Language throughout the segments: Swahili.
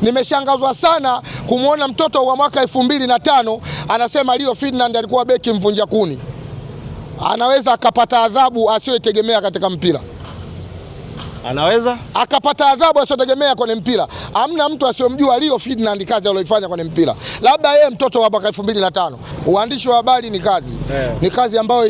Nimeshangazwa sana kumuona mtoto wa mwaka 2005 anasema Rio Ferdinand alikuwa beki mvunja kuni. Anaweza akapata adhabu asiyotegemea katika mpira. Anaweza akapata adhabu asiyotegemea kwenye mpira. Hamna mtu asiyomjua Rio Ferdinand kazi aliyoifanya kwenye mpira. Labda yeye mtoto wa mwaka 2005. Uandishi wa habari ni kazi. Ni kazi ambayo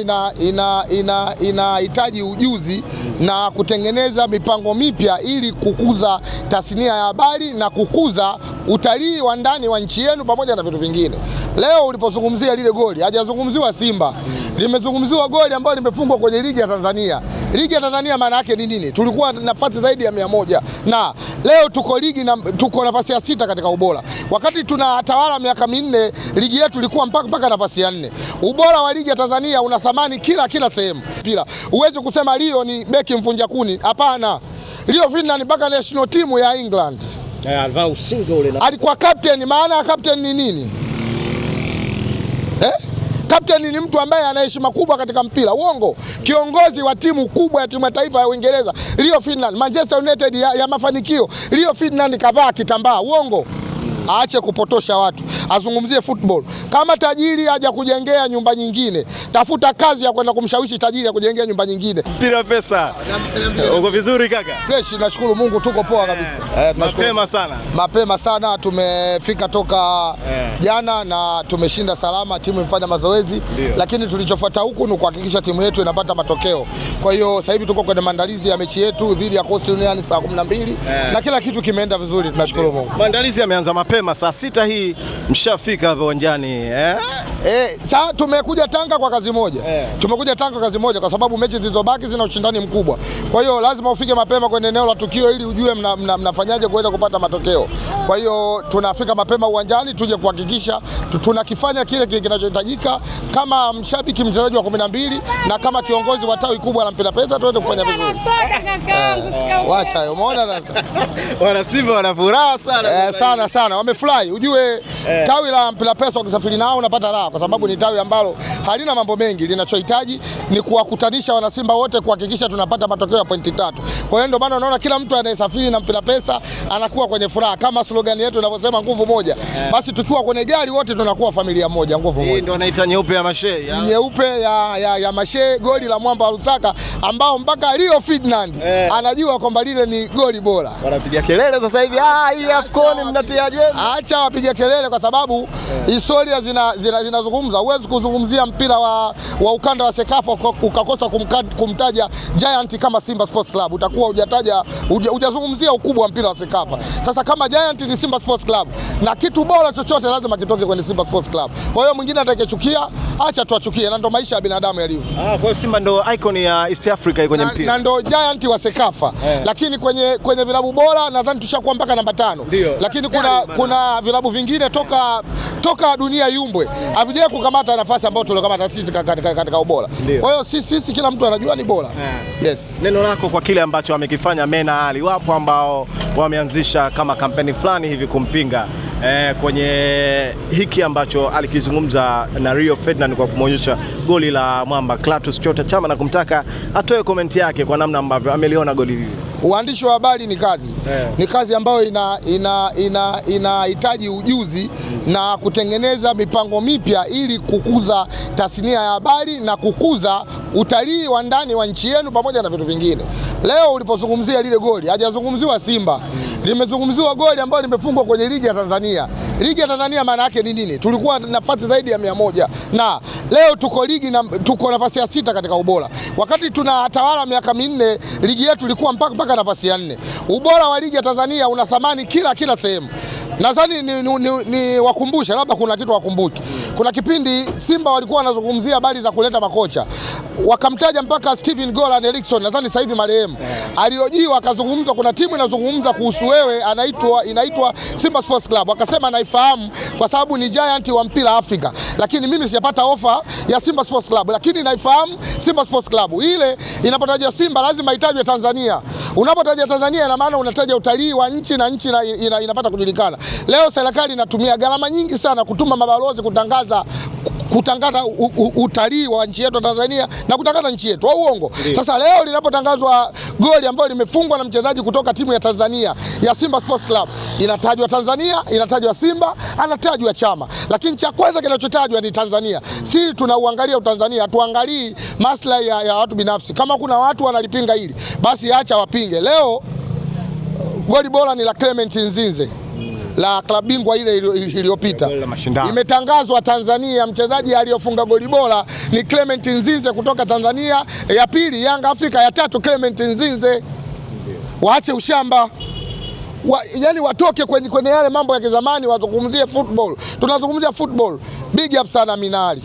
inahitaji ujuzi na kutengeneza mipango mipya ili kukuza tasnia ya habari na kukuza utalii wa ndani wa nchi yenu pamoja na vitu vingine. Leo ulipozungumzia lile goli, hajazungumziwa Simba. Limezungumziwa goli ambalo limefungwa kwenye ligi ya Tanzania. Ligi ya Tanzania maana yake ni nini? Tulikuwa nafasi zaidi ya 100 na leo tuko ligi na tuko nafasi ya 6 katika ubora. Wakati tunatawala miaka 4 ligi yetu ilikuwa mpaka nafasi ya 4. Ubora wa ligi ya Tanzania una thamani kila sehemu. Pila uweze kusema Rio ni beki mvunja kuni. Hapana. Rio Ferdinand mpaka national team ya England. Alikuwa captain. Maana ya captain ni nini? Captain ni mtu ambaye ana heshima kubwa katika mpira. Uongo. Kiongozi wa timu kubwa ya timu ya taifa ya Uingereza, Rio Ferdinand, Manchester United ya mafanikio, Rio Ferdinand kavaa kitambaa. Uongo. Aache kupotosha watu. Azungumzie football. Kama tajiri haja kujengea nyumba nyingine, tafuta kazi ya kwenda kumshawishi tajiri ya kujengea nyumba nyingine. Mpira pesa. Uko vizuri kaka? Fresh, nashukuru Mungu tuko poa kabisa. Mapema sana. Mapema sana tumefika toka jana na tumeshinda salama, timu imefanya mazoezi, lakini tulichofuata huku ni kuhakikisha timu yetu inapata matokeo. Kwa hiyo sasa hivi tuko kwenye maandalizi ya mechi yetu dhidi ya Coastal Union saa 12 na kila kitu kimeenda vizuri, tunashukuru Mungu. Maandalizi yameanza mapema saa 6 hii mshafika hapo uwanjani sasa tumekuja Tanga kwa kazi moja. Tumekuja Tanga kwa kazi moja kwa sababu mechi zilizobaki zina ushindani mkubwa. Kwa hiyo lazima ufike mapema kwenye eneo la tukio ili ujue mnafanyaje kuweza kupata matokeo. Kwa hiyo tunafika mapema uwanjani tuje kuhakikisha tunakifanya kile kinachohitajika kama mshabiki mchezaji wa 12 na kama kiongozi wa tawi kubwa la mpira pesa tuweze kufanya vizuri. Wacha hiyo, umeona sasa. Wana Simba wana furaha sana. Sana wamefurahi. Ujue tawi la mpira pesa ukisafiri nao unapata raha kwa sababu ni tawi ambalo halina mambo mengi, linachohitaji ni kuwakutanisha wana Simba wote kuhakikisha tunapata matokeo ya pointi 3. Kwa hiyo ndio maana unaona kila mtu anayesafiri na mpira pesa anakuwa kwenye furaha, kama slogan yetu inavyosema nguvu moja. Basi tukiwa kwenye gari wote tunakuwa familia moja, nguvu moja. Hii ndio anaita nyeupe ya Mashe. Nyeupe ya Mashe, goli la mwamba wa Lusaka ambao mpaka Rio Ferdinand anajua kwamba lile ni goli bora. Wanapiga kelele sasa hivi, hii AFCON mnatia jeni. Acha wapige kelele kwa sababu historia zinazungumza. Huwezi kuzungumzia mpira wa ukanda wa Sekafa ukakosa kumtaja Giant kama Simba Sports Club. Utakuwa hujazungumzia ukubwa wa mpira wa Sekafa. Sasa kama Giant ni Simba Sports Club na kitu bora chochote lazima kitoke kwenye Simba Sports Club. Kwa hiyo mwingine atakayechukia acha tuachukie, na ndo maisha ya binadamu yalivyo. Kwa hiyo Simba ndo icon ya East Africa kwenye mpira. Na ndo Giant wa Sekafa. Lakini kwenye vilabu bora nadhani tushakuwa mpaka namba 5. Lakini kuna vilabu vingine toka dunia yumbwe havijawahi kukamata nafasi ambayo tulokamata sisi katika ubora. Kwa hiyo sisi kila mtu anajua ni bora. Yes. Neno lako kwa kile ambacho amekifanya Mena Ali. Wapo ambao wameanzisha kama kampeni fulani hivi kumpinga kwenye hiki ambacho alikizungumza na Rio Ferdinand kwa kumwonyesha goli la mwamba Clatous Chota Chama na kumtaka atoe komenti yake kwa namna ambavyo ameliona goli hili. Uandishi wa habari ni kazi. Ni kazi ambayo inahitaji ujuzi na kutengeneza mipango mipya ili kukuza tasnia ya habari na kukuza utalii wa ndani wa nchi yenu pamoja na vitu vingine. Leo ulipozungumzia lile goli, hajazungumziwa Simba. Limezungumziwa goli ambalo limefungwa kwenye ligi ya Tanzania. Ligi ya Tanzania maana yake ni nini? Tulikuwa nafasi zaidi ya 100 na leo tuko ligi na tuko nafasi ya 6 katika ubora. Wakati tunatawala miaka 4 ligi yetu ilikuwa mpaka nafasi ya 4. Ubora wa ligi ya Tanzania una thamani kila sehemu. Nadhani ni wakumbusha, labda kuna kitu wakumbuki. Kuna kipindi Simba walikuwa wanazungumzia habari za kuleta makocha. Wakamtaja mpaka Steven Golan Erickson, nadhani sasa hivi marehemu. Aliojiwa akazungumza, kuna timu inazungumza kuhusu wewe inaitwa Simba Sports Club. Akasema anaifahamu kwa sababu ni Giant wa mpira Afrika. Lakini mimi sijapata ofa ya Simba Sports Club, lakini naifahamu Simba Sports Club. Ile inapotaja Simba lazima itajwe Tanzania. Unapotaja Tanzania ina maana unataja utalii wa nchi na nchi inapata kujulikana. Leo serikali inatumia gharama nyingi sana kutuma mabalozi kutangaza kutangaza utalii wa nchi yetu Tanzania na kutangaza nchi yetu, au uongo? Sasa leo linapotangazwa goli ambalo limefungwa na mchezaji kutoka timu ya Tanzania ya Simba Sports Club, inatajwa Tanzania, inatajwa Simba, anatajwa Chama, lakini cha kwanza kinachotajwa ni Tanzania. Si tunauangalia Utanzania, tuangalii maslahi ya watu binafsi. Kama kuna watu wanalipinga hili, basi acha wapinge. Leo goli bora ni la Clement Nzinze la klabu bingwa ile iliyopita, imetangazwa Tanzania. Mchezaji aliyofunga goli bora ni Clement Nzinze kutoka Tanzania, ya pili Yanga Afrika, ya tatu Clement Nzinze. Waache ushamba, yani watoke kwenye yale mambo ya kizamani, wazungumzie football. Tunazungumzia football. Big up sana Minali,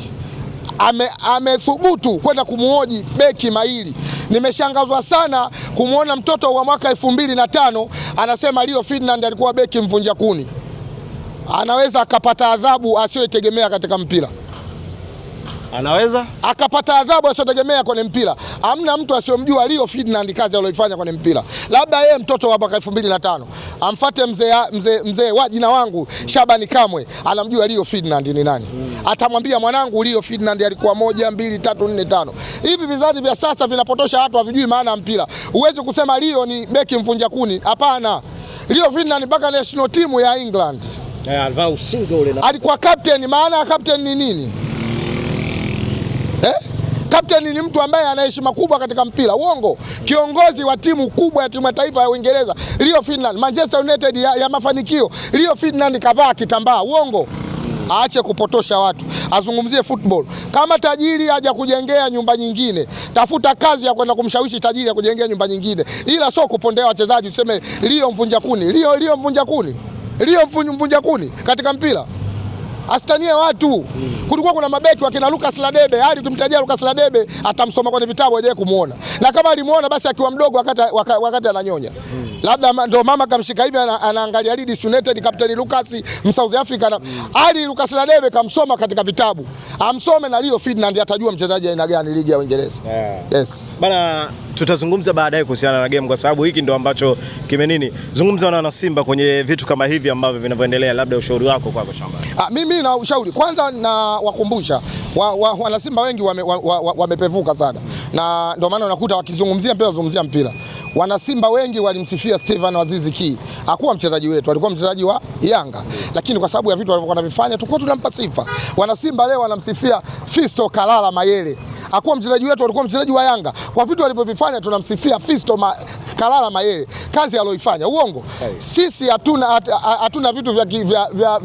amethubutu kwenda kumuhoji beki mahiri. Nimeshangazwa sana kumuona mtoto wa mwaka 2005 anasema Rio Ferdinand alikuwa beki mvunja kuni. Anaweza akapata adhabu asiyotegemea katika mpira. Anaweza akapata adhabu asiyotegemea kwenye mpira. Hamna mtu asiyomjua Rio Ferdinand kazi aliyofanya kwenye mpira. Labda yeye mtoto wa mwaka 2005 amfuate mzee wa jina wangu Shabani Kamwe, anamjua Rio Ferdinand ni nani. Atamwambia mwanangu Rio Ferdinand alikuwa 1 2 3 4 5. Hivi vizazi vya sasa vinapotosha watu, havijui maana ya mpira. Huwezi kusema Rio ni beki mvunja kuni, hapana. Rio Ferdinand mpaka national team ya England alivaa usingo ule, alikuwa captain. Maana ya captain ni nini? Captain ni mtu ambaye ana heshima kubwa katika mpira. Uongo? Kiongozi wa timu kubwa ya timu ya taifa ya Uingereza, Rio Ferdinand, Manchester United ya mafanikio, Rio Ferdinand kavaa kitambaa. Uongo? Aache kupotosha watu, azungumzie football. Kama tajiri haja kujengea nyumba nyingine, tafuta kazi ya kwenda kumshawishi tajiri ya kujengea nyumba nyingine, ila sio kupondea wachezaji useme Rio mvunja kuni. Rio mvunja kuni, Rio mvunja kuni katika mpira. Asitanie watu. Kulikuwa kuna mabeki wakina Lucas Ladebe, hadi ukimtajia Lucas Ladebe atamsoma kwenye vitabu hajaye kumuona. Na kama alimuona basi akiwa mdogo wakati ananyonya. Labda ndo mama kamshika hivi anaangalia Leeds United, Captain Lucas South Africa, hadi Lucas Ladebe kamsoma katika vitabu. Amsome na Rio Ferdinand atajua mchezaji aina gani ligi ya Uingereza. Yes. Bana, tutazungumza baadaye kuhusiana na game kwa sababu hiki ndo ambacho zungumza na Simba kwenye vitu kama hivi ambavyo vinavyoendelea, labda ushauri wako kwako Shamba. Mimi na ushauri kwanza, na wakumbusha wana Simba wengi wamepevuka sana, na ndio maana unakuta wakizungumzia mpira wazungumzia mpira. Wana Simba wengi walimsifia Steven Aziz Ki, hakuwa mchezaji wetu, alikuwa mchezaji wa Yanga, lakini kwa sababu ya vitu walivyokuwa wanavifanya tulikuwa tunampa sifa. Wana Simba leo wanamsifia Fisto Kalala Mayele, hakuwa mchezaji wetu, alikuwa mchezaji wa Yanga. Kwa vitu walivyovifanya tunamsifia Fisto Kalala Mayele, kazi aliyoifanya. Uongo? Sisi hatuna vitu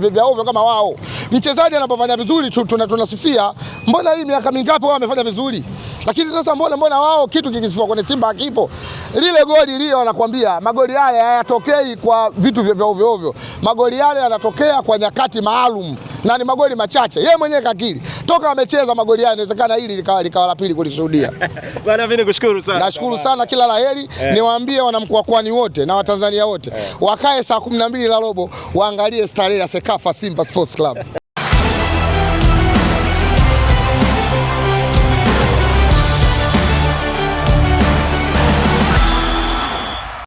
vya ovyo kama wao. Mchezaji anapofanya vizuri tunasifia. Mbona hii miaka mingapi wao wamefanya vizuri? Lakini sasa mbona wao kitu kikisifiwa kwenye Simba hakipo? Lile goli lile wanakuambia magoli haya hayatokei kwa vitu vya ovyo ovyo. Magoli yale yanatokea kwa nyakati maalum na ni magoli machache. Yeye mwenyewe kakiri. Toka amecheza magoli haya inawezekana hili likawa la pili kulishuhudia. Bwana mimi nikushukuru sana. Nashukuru sana, kila laheri. Niwaambie wanamkoani wote na Watanzania wote wakae saa 12 la robo waangalie starehe ya Sekafa Simba Sports Club.